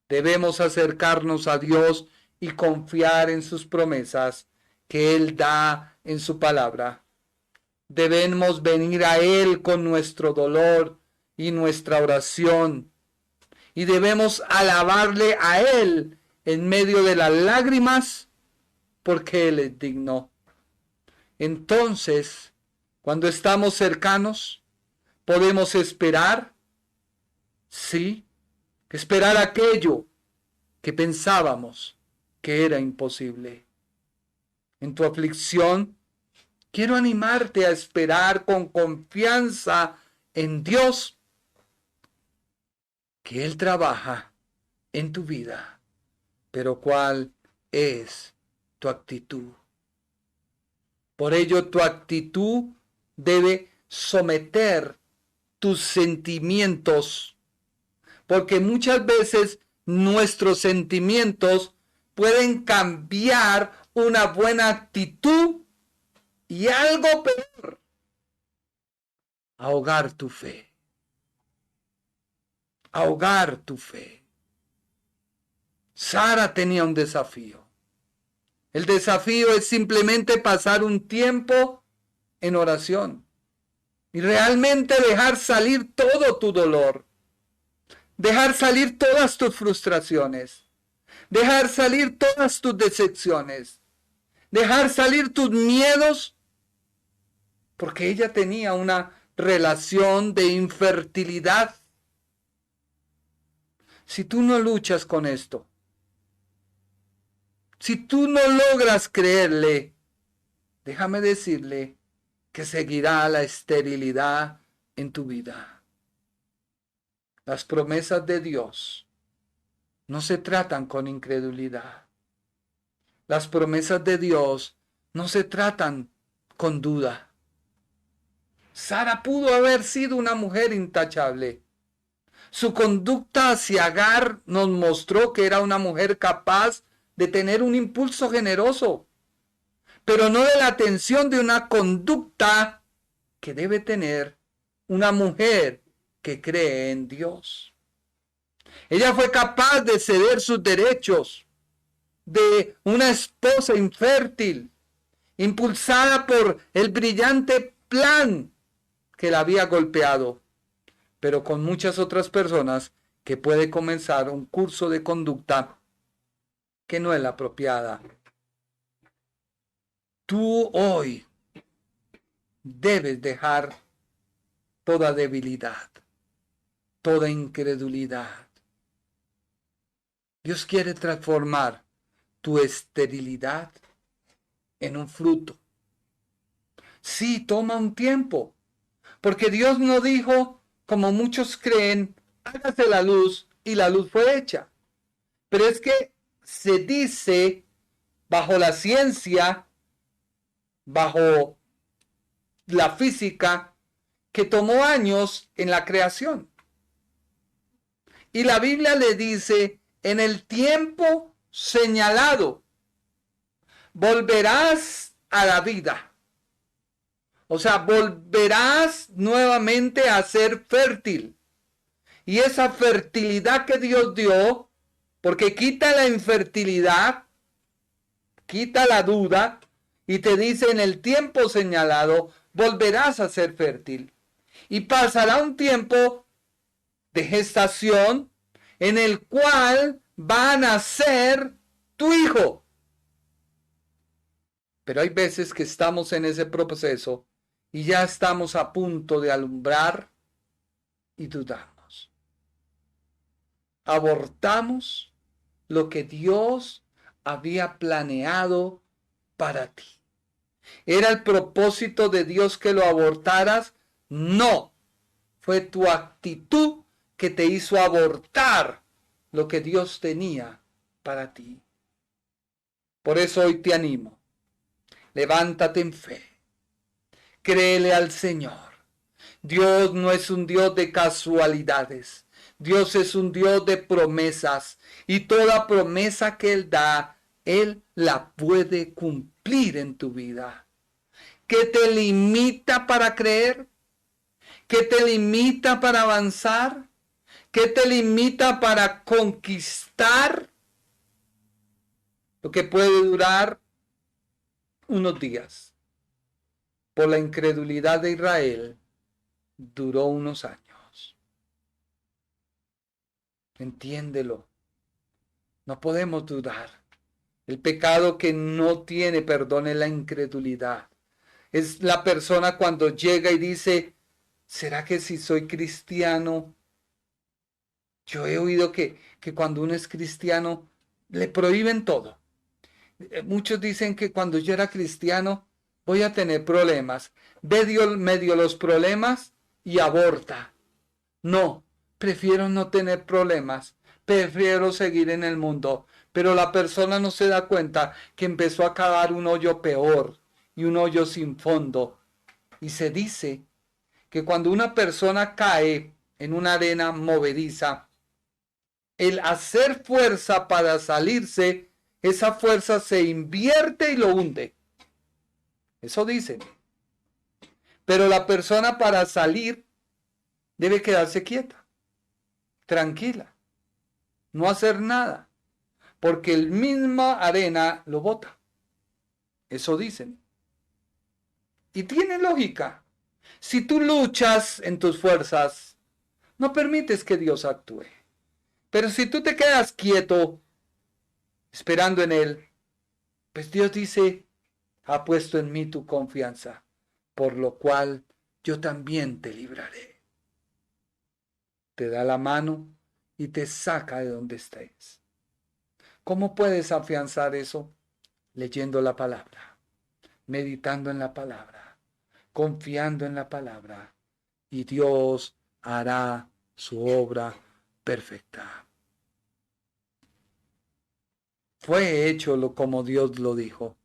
Debemos acercarnos a Dios y confiar en sus promesas que Él da en su palabra. Debemos venir a Él con nuestro dolor y nuestra oración. Y debemos alabarle a Él en medio de las lágrimas porque Él es digno. Entonces, cuando estamos cercanos, podemos esperar. Sí, esperar aquello que pensábamos que era imposible. En tu aflicción, quiero animarte a esperar con confianza en Dios, que Él trabaja en tu vida. Pero ¿cuál es tu actitud? Por ello, tu actitud debe someter tus sentimientos, porque muchas veces nuestros sentimientos pueden cambiar una buena actitud y algo peor, ahogar tu fe. Ahogar tu fe. Sara tenía un desafío. El desafío es simplemente pasar un tiempo en oración y realmente dejar salir todo tu dolor. Dejar salir todas tus frustraciones. Dejar salir todas tus decepciones. Dejar salir tus miedos. Porque ella tenía una relación de infertilidad. Si tú no luchas con esto, si tú no logras creerle, déjame decirle que seguirá la esterilidad en tu vida. Las promesas de Dios no se tratan con incredulidad. Las promesas de Dios no se tratan con duda. Sara pudo haber sido una mujer intachable. Su conducta hacia Agar nos mostró que era una mujer capaz de tener un impulso generoso, pero no de la atención de una conducta que debe tener una mujer que cree en Dios. Ella fue capaz de ceder sus derechos de una esposa infértil, impulsada por el brillante plan que la había golpeado, pero con muchas otras personas que puede comenzar un curso de conducta que no es la apropiada. Tú hoy debes dejar toda debilidad, toda incredulidad. Dios quiere transformar tu esterilidad en un fruto. Sí, toma un tiempo, porque Dios no dijo, como muchos creen, hágase la luz y la luz fue hecha. Pero es que se dice bajo la ciencia, bajo la física, que tomó años en la creación. Y la Biblia le dice, en el tiempo señalado, volverás a la vida. O sea, volverás nuevamente a ser fértil. Y esa fertilidad que Dios dio, porque quita la infertilidad, quita la duda, y te dice en el tiempo señalado, volverás a ser fértil. Y pasará un tiempo de gestación en el cual va a nacer tu hijo. Pero hay veces que estamos en ese proceso y ya estamos a punto de alumbrar y dudamos. Abortamos lo que Dios había planeado para ti. ¿Era el propósito de Dios que lo abortaras? No. Fue tu actitud que te hizo abortar lo que Dios tenía para ti. Por eso hoy te animo. Levántate en fe. Créele al Señor. Dios no es un Dios de casualidades. Dios es un Dios de promesas. Y toda promesa que Él da, Él la puede cumplir en tu vida. ¿Qué te limita para creer? ¿Qué te limita para avanzar? ¿Qué te limita para conquistar? Lo que puede durar unos días. Por la incredulidad de Israel, duró unos años. Entiéndelo. No podemos dudar. El pecado que no tiene perdón es la incredulidad. Es la persona cuando llega y dice, ¿será que si soy cristiano? Yo he oído que cuando uno es cristiano le prohíben todo. Muchos dicen que cuando yo era cristiano voy a tener problemas. Ve medio los problemas y aborta. No, prefiero no tener problemas. Prefiero seguir en el mundo. Pero la persona no se da cuenta que empezó a cavar un hoyo peor y un hoyo sin fondo. Y se dice que cuando una persona cae en una arena movediza, el hacer fuerza para salirse, esa fuerza se invierte y lo hunde. Eso dicen. Pero la persona para salir debe quedarse quieta, tranquila, no hacer nada, porque el misma arena lo bota. Eso dicen. Y tiene lógica. Si tú luchas en tus fuerzas, no permites que Dios actúe. Pero si tú te quedas quieto, esperando en Él, pues Dios dice, ha puesto en mí tu confianza, por lo cual yo también te libraré. Te da la mano y te saca de donde estés. ¿Cómo puedes afianzar eso? Leyendo la palabra, meditando en la palabra, confiando en la palabra, y Dios hará su obra perfecta. Fue hecho como Dios lo dijo.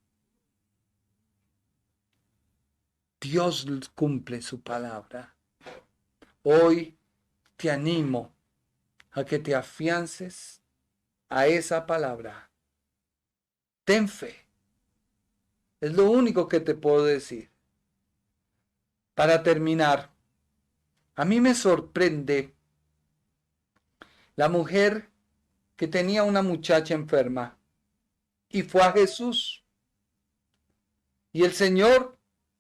Dios cumple su palabra. Hoy te animo a que te afiances a esa palabra. Ten fe. Es lo único que te puedo decir. Para terminar, a mí me sorprende la mujer que tenía una muchacha enferma y fue a Jesús. Y el Señor,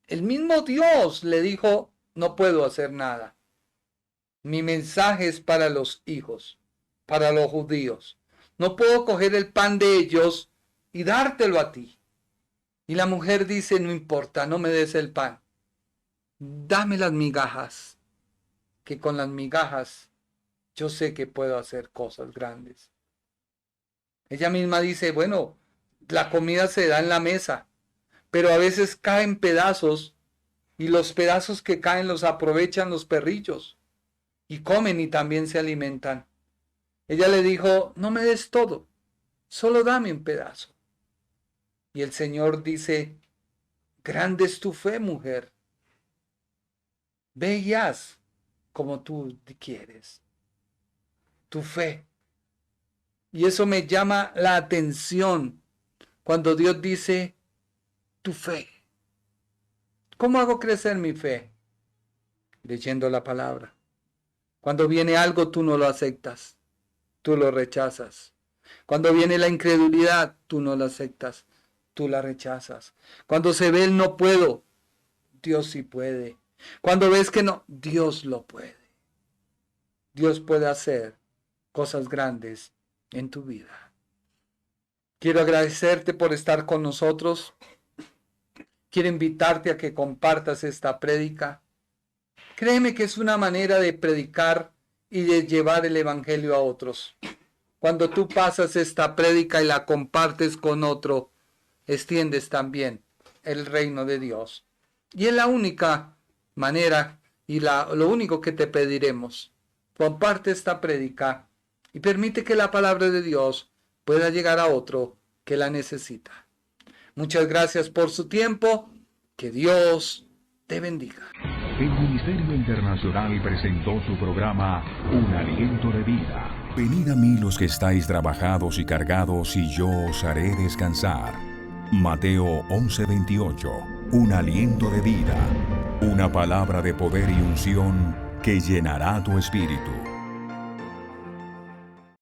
el mismo Dios, le dijo, no puedo hacer nada. Mi mensaje es para los hijos, para los judíos. No puedo coger el pan de ellos y dártelo a ti. Y la mujer dice, no importa, no me des el pan. Dame las migajas, que con las migajas yo sé que puedo hacer cosas grandes. Ella misma dice, bueno, la comida se da en la mesa, pero a veces caen pedazos y los pedazos que caen los aprovechan los perrillos y comen y también se alimentan. Ella le dijo, no me des todo, solo dame un pedazo. Y el Señor dice, grande es tu fe, mujer. Ve y haz como tú quieres. Tu fe. Y eso me llama la atención cuando Dios dice, tu fe. ¿Cómo hago crecer mi fe? Leyendo la palabra. Cuando viene algo, tú no lo aceptas. Tú lo rechazas. Cuando viene la incredulidad, tú no lo aceptas. Tú la rechazas. Cuando se ve el no puedo, Dios sí puede. Cuando ves que no, Dios lo puede. Dios puede hacer cosas grandes en tu vida. Quiero agradecerte por estar con nosotros. Quiero invitarte a que compartas esta prédica. Créeme que es una manera de predicar y de llevar el evangelio a otros. Cuando tú pasas esta prédica y la compartes con otro, extiendes también el reino de Dios. Y es la única manera y lo único que te pediremos. Comparte esta prédica y permite que la palabra de Dios pueda llegar a otro que la necesita. Muchas gracias por su tiempo. Que Dios te bendiga. El Ministerio Internacional presentó su programa Un Aliento de Vida. Venid a mí los que estáis trabajados y cargados, y yo os haré descansar. Mateo 11:28. Un aliento de vida. Una palabra de poder y unción que llenará tu espíritu.